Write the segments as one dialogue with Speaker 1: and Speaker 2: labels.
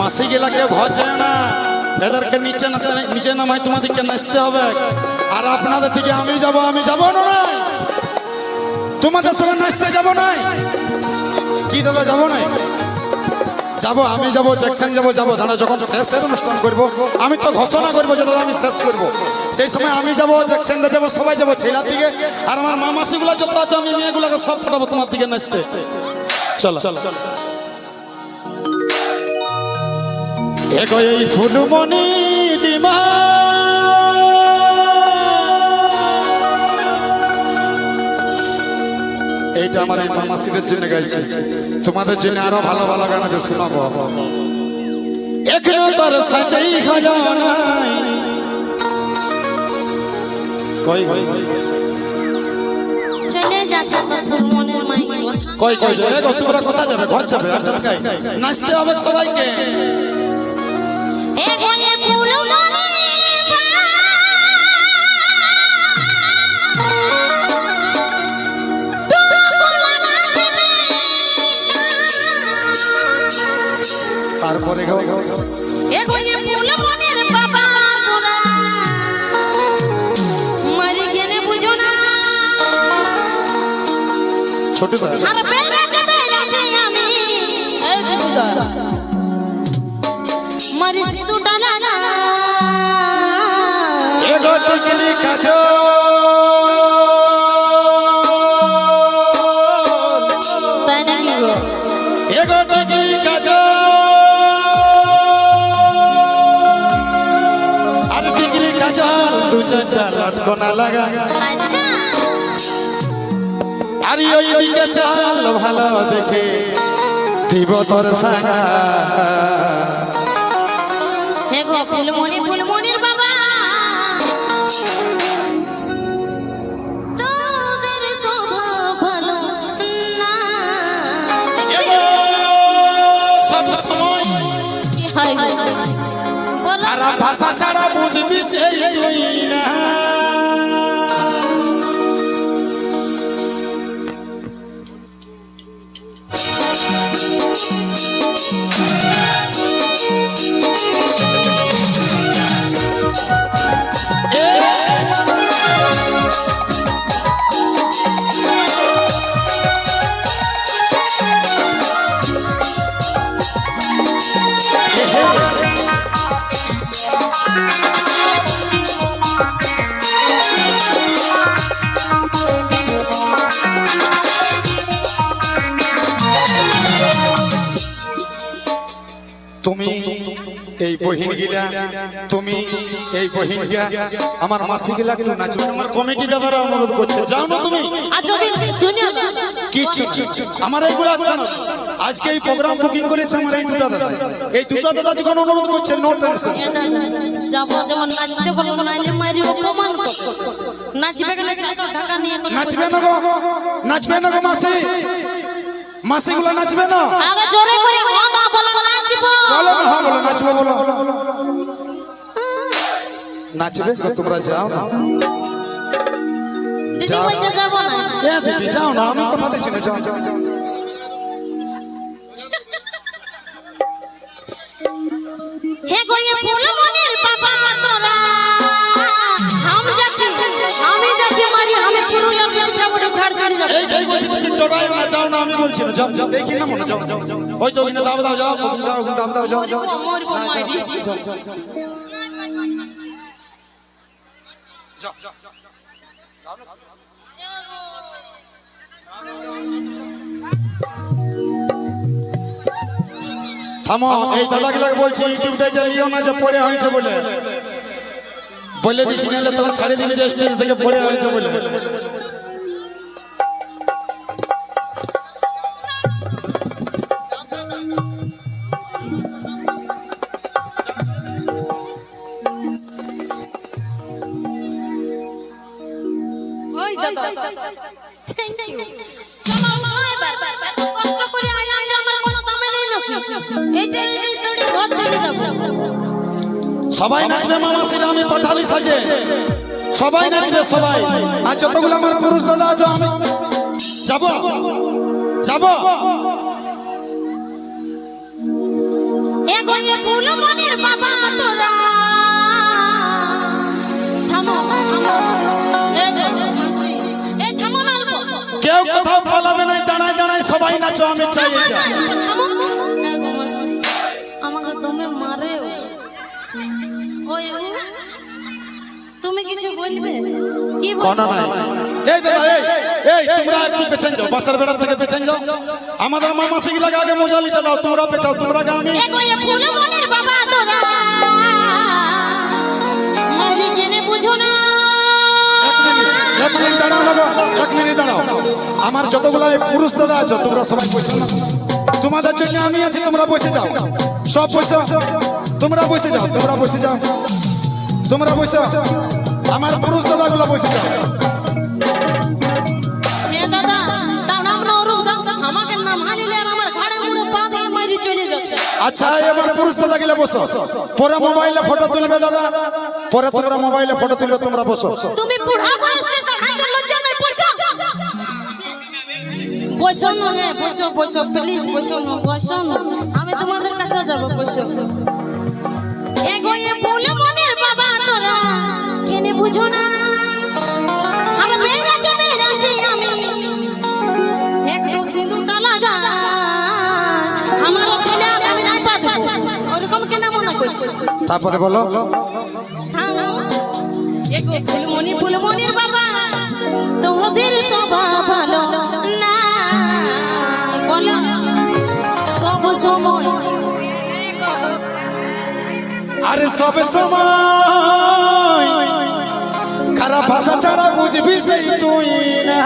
Speaker 1: মাসি গেলাকে ঘর যায় না, এদেরকে নিচে নামাই তোমাদেরকে নাচতে হবে। আর আপনাদের থেকে আমি যাব না না, তোমাদের সঙ্গে নাচতে যাব না। কি দাদা যাব না? যাবো, আমি যাবো, জ্যাকসন যাবো দাদা। যখন শেষের অনুষ্ঠান করবো আমি তো ঘোষণা করবো যে দাদা আমি শেষ করবো, সেই সময় আমি যাবো, জ্যাকসন যাবো, সবাই যাবো ছেলের দিকে। আর আমার মামাসিগুলো যত আছে আমি মেয়েগুলোকে সব পাঠাবো তোমার দিকে নাচতে। চলো এগো এই ফুলমণি দিমা, এইটা আমার এই মামাসিদের জন্য গাইছি, তোমাদের জন্য আরো ভালো ভালো গান আছে শোনাবো। এখনো তোর সাথেই হলো নাই, কই
Speaker 2: চলে যাচ্ছে ফুলমনের মাই,
Speaker 1: কই যাবে? তোমরা কোথা যাবে? ঘর যাবে? নাচতে হবে সবাইকে। তারপরে ছোট
Speaker 2: মারি সিঁদুরটা লাগা
Speaker 1: এগো টিকলি কাজল,
Speaker 2: তাই নাকি গো?
Speaker 1: এগো টিকলি কাজল, আর টিকলি কাজল দু চারটা লটকনা লাগা।
Speaker 2: আচ্ছা
Speaker 1: আর ওই দিকে চাল ভালো দেখে দিব তোর সাগা।
Speaker 2: হে গো ফুলমনির বাবা, তোদের স্বভাব ভালো না।
Speaker 1: সব সময়
Speaker 2: কি হয় বলো?
Speaker 1: খারাপ ভাষা ছাড়া বুঝবি সেই তুই না। তুমি এই বহিন গিলা, তুমি এই বহিনটা আমার মাসি গিলা একটু নাচো, আমার কমিটি দেবার অনুরোধ করছে। যাও না তুমি?
Speaker 2: আর যদি শুনিও না
Speaker 1: কিছু আমার এইগুলা আছে না, আজকে এই প্রোগ্রাম বুকিং করেছে আমার এই দুটো দাদা, এই দুটো দাদা যখন অনুরোধ করছে নো টেনশন।
Speaker 2: যাবো যেমন নাচতে বলবো, নাইলে মারি অপমান করবো। নাচবে গেলে চাদর ঢাকা নিয়ে
Speaker 1: নাচবে না গো, নাচবে না গো মাসি, মাসিগুলা নাচবে না?
Speaker 2: আগে জোরে করে কথা বলবো, নাচবো।
Speaker 1: বলো না, হ্যাঁ বলো, নাচবে বলো, নাচবে গো, তোমরা যাও না।
Speaker 2: দিদি বলছে যাবো না।
Speaker 1: এ দিদি যাও না, আমি কথা দিচ্ছি না, যাও।
Speaker 2: হে গো এ ফুলমনির বাবা তোরা, আমি যাচ্ছি মারি, আমি পুরুলিয়ার পেটে যাবো, ছাড় ছাড়ি যাবো।
Speaker 1: এই বলছি তুমি ডরাই না, যাও না, আমি বলছি না, যাও দেখি না মনে, যাও ওই তো ওখানে দাও যাও, যাও দাও যাও,
Speaker 2: মরবো মারি।
Speaker 1: থামো, এই দাদাগুলোকে বলছি ইউটিউবটা এটা লিও না যে পড়ে হয়েছে বলে দিছি, নাহলে তখন ছাড়ে দিবি যে স্টেজ থেকে পড়ে হয়েছে বলে।
Speaker 2: ওই দাদা থ্যাংক ইউ। চলো এবার এত কষ্ট করে আইলাম যে আমার কোনো দামে নেই নাকি? এইটা দড়ি ঘর চলে যাবো।
Speaker 1: সবাই নাচবে মামাসিরা, আমি পাঠালি সাজে সবাই নাচবে সবাই। আর যতগুলো আমার পুরুষ দাদা আছে আমি যাব।
Speaker 2: এগো এ ফুলমণির বাবা তোরা থামো থামো এ মাসি এ থামো না অল্প
Speaker 1: কেউ কোথাও পালাবে না, দাঁড়ায় দাঁড়ায় সবাই নাচো, আমি চাই এটা।
Speaker 2: থামো এগো মাসি আমাকে তুমি মারে ওই তুমি কিছু বলবে কি
Speaker 1: কোন
Speaker 2: বলবে
Speaker 1: নাই এই দাদা, এই তোমরা একটু পেছন যাও, বাসার বেড়ার থেকে পেছন যাও। আমাদের মামা সিগলা আগে মজা নিতে দাও, তোমরা পেছাও, তোমরা গা আমি।
Speaker 2: এগো এ ফুলমণির বাবা তোরা মারি কেনে বুঝো না
Speaker 1: এক মিনিট দাঁড়াও লাগো, এক মিনিট দাঁড়াও। আমার যতগুলা এই পুরুষ দাদা আছো তোমরা সবাই বসে না, তোমাদের জন্য আমি আছি, তোমরা বসে যাও, সব বসে, তোমরা বসে যাও, তোমরা বসে যাও, তোমরা বসে, আমার পুরুষ দাদাগুলো বসে যাও।
Speaker 2: এ দাদা তার নাম না ওরূপ দাও আমাকে নাম হালিলে আর আমার ঘাড়ে মুড়ে পা দিয়ে মারি চলে যাচ্ছে
Speaker 1: আচ্ছা এবার পুরুষ দাদা গেলে বসো, পরে মোবাইলে ফটো তুলবে দাদা, পরে তোমরা মোবাইলে ফটো তুলবে, তোমরা বসো।
Speaker 2: তুমি বুড়া বয়সে দেখাচ্ছ লজ্জা নাই বসো বসো না হ্যাঁ বসো বসো প্লিজ বসো না বসো না আমি তোমাদের কাছে যাব বসো এগো এ ফুলমণির বাবা তোরা কেনে বুঝো না আমার বেরাজি আমি একটু সিঁদুরটা লাগা আমার ছেলে আজ আমি নাই পা দেবো ওরকম কেন মনে করছো
Speaker 1: তারপরে বলো
Speaker 2: থামো এগো ফুলমণির বাবা তোদের স্বভাব ভালো না বলো সব সময়
Speaker 1: আরে সব সময় খারাপ ভাষা ছাড়া বুঝবি সেই তুই না।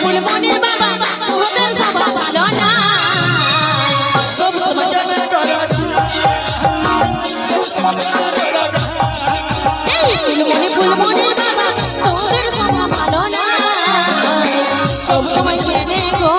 Speaker 2: ফুলমণির বাবা তোদের স্বভাব ভালো না সব সময় ফুলমণির বাবা তোদের স্বভাব ভালো না সব সময় কেনে গো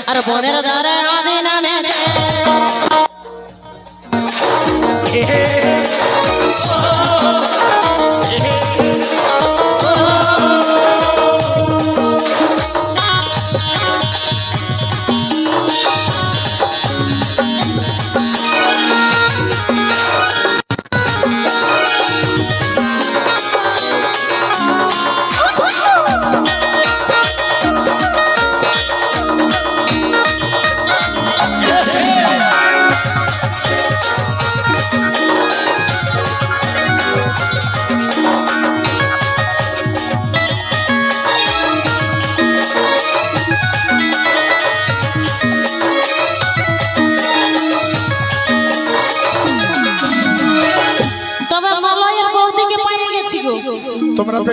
Speaker 2: আর বনের দ্বারা আদি নামে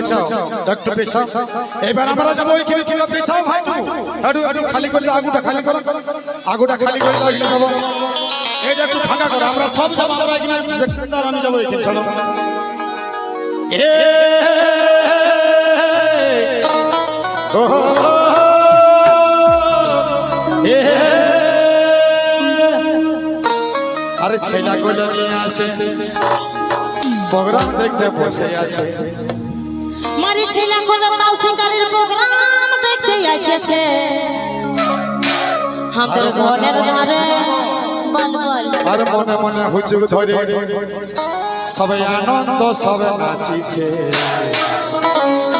Speaker 1: পেছাও একটু পেছাও এবার আমরা যাবো ওইখানে তোমরা পেছাও ভাই একটু একটু খালি করে দাও আগুটা খালি করো আগুটা খালি করে দাও এখানে যাবো এটা একটু ফাঁকা করো আমরা সব যাবো আমরা এখানে দেখছেন আর আমি যাবো এখানে চলো এ ও এ আরে ছেলা কোলে নিয়ে আসে প্রোগ্রাম দেখতে বসে আছে
Speaker 2: মারি ছেলা কোলে তাও শিকারের প্রোগ্রাম দেখতে এসেছে আমাদের ঘরের ধারে বল বল
Speaker 1: আর মনে মনে হুজুর ধরে সবাই আনন্দ সবে নাচিছে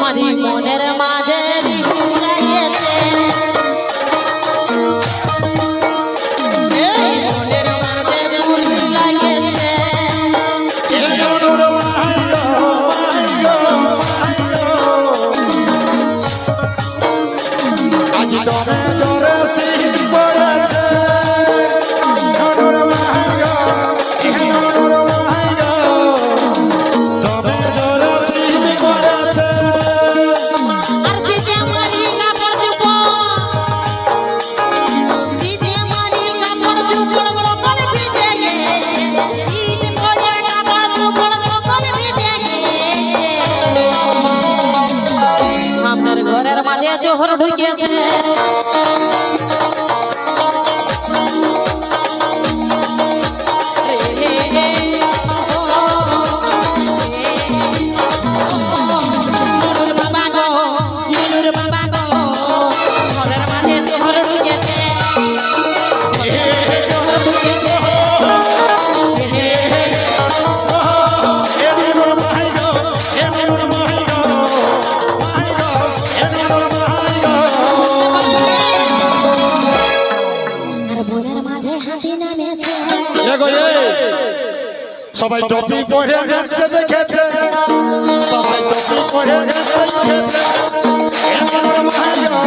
Speaker 2: মারি মনের মাঝে লাগিয়েছে এই মনের মাঝে ফুল লাগিয়েছে
Speaker 1: আজি তবে জোরে শীত পড়েছে তবে জোরে শীত পড়েছে
Speaker 2: আর জিতে মারি কাপড় চুপড় জিতে মারি কাপড় চুপড় সকল ভিজে গেছে জিতে পড়ে কাপড় চুপড় সকল ভিজে গেছে আমাদের ঘরের মাঝে জোহর ঢুকেছে
Speaker 1: সবাই টপি পরে নাচতে দেখেছে সবাই টপি পরে নাচতে দেখেছে এমন মাইগো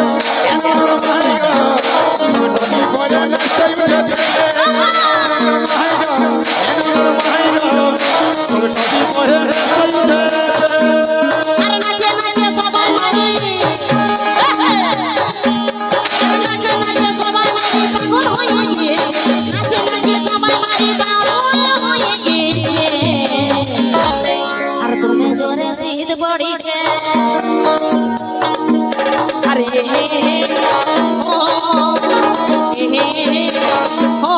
Speaker 1: সবাই টপি পরে নাচতে দেখেছে মাইগো সবাই টপি পরে নাচতে দেখেছে
Speaker 2: আর নাচে নাচে সবাই মারি নাচে নাচে সবাই মারি পাগল হয়ে গিয়েছে নাচে নাচে সবাই মারি পাগল হয়ে গিয়েছে আর তুমি জোরে শীত পড়িছে আরে ও